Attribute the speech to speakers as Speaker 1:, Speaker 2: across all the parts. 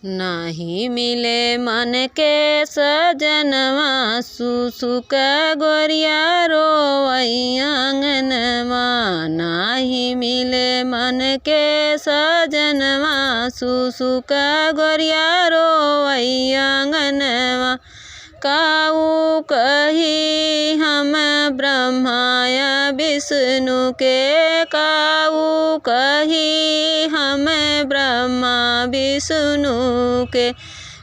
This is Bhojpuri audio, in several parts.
Speaker 1: नाही मिले मन के सजनवा सुसुक गोरिया रोवई आंगनवा। नाही मिले मन के सजनवा सुसुक गोरिया रोवई आंगनवा। काऊ कही हम ब्रह्माया विष्णु के, काऊ कही हम ब्रह्मा विष्णु के।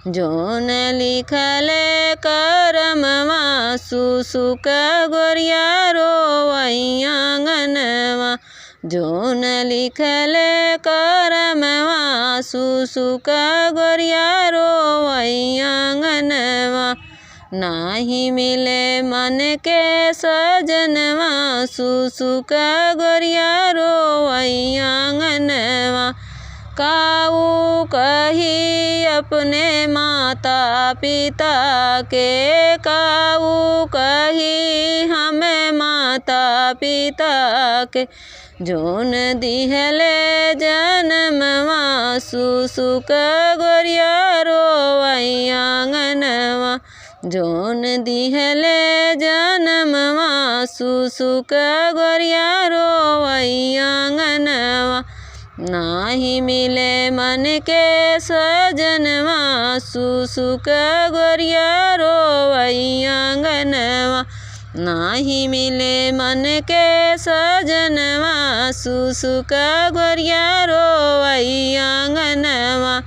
Speaker 1: जोन लिखले करमवा सुसुक गोरिया रोवई आंगनवा। जोन लिखले करमवा सुसुक गोरिया रोवई आंगनवा। नाही मिले मन के सजनवा सुसुक गोरिया रोवई आंगनवा। काऊ कही अपने माता पिता के, काऊ कही हमें माता पिता के। जोन दिहले जन्मवा सुसुक गोरिया रोवई आंगनवा। जोन दिहले जन्मवा सुसुक गोरिया रोवई आंगनवा। नाही मिले मन के सजनवा सुसुक गोरिया रोवई आंगनवा। नाही मिले मन के सजनवा सुसुक गोरिया रोवई आंगनवा।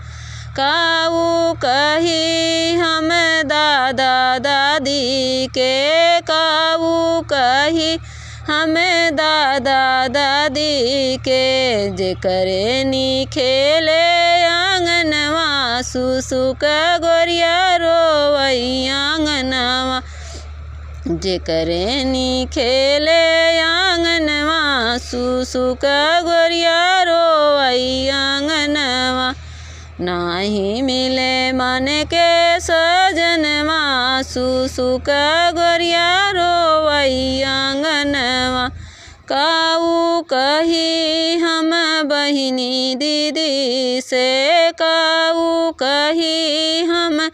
Speaker 1: काऊ कही हम दादा दादी के, काऊ कही हमें दादा दादी के। जे करे नी खेले आंगनवा सुसुक गोरिया रोवई आंगनवा। जे करे नी खेले आंगनवा सुसुक गोरिया रोवई आंगनवा। नाही मिले मन के सजनवा सुसुक गोरिया रोवई आंगनवा। काऊ कही हम बहिनी दीदी से, काऊ कही हम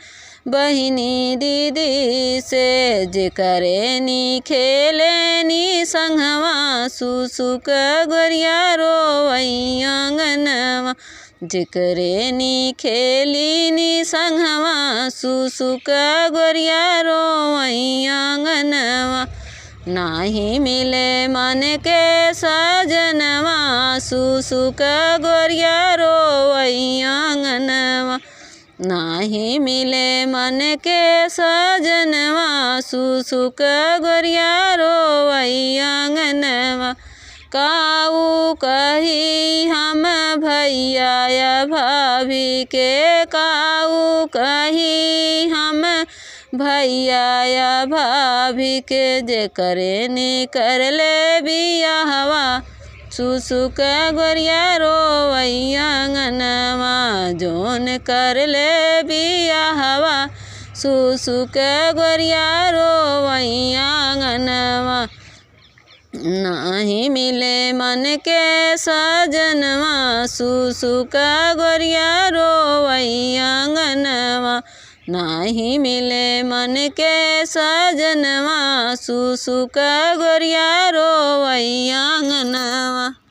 Speaker 1: बहिनी दीदी से। जे करे नी खेले नी संगवा सुसुक गोरिया रोवई आंगनवा। जे करे नी खेली नी संगवा सुसुक गोरिया रोवई आंगनवा। नाही मिले मन के सजनवा सुसुक गोरिया रोवई आंगनवा। नाही मिले मन के सजनवा सुसुक गोरिया रोवई आंगनवा। काऊ कही हम भैया या भाभी के, काऊ कही हम भैया या भाभी के। जे करे नी कर ले बियाहवा सुसुक गोरिया रोवई आंगनवा। जोन कर ले बियाहवा सुसुक गोरिया रोवई आंगनवा। नाही मिले मन के सजनवा सुसुक गोरिया रोवई आंगनवा। नाही मिले मन के सजनवा सुसुक गोरिया रोवई आंगनवा।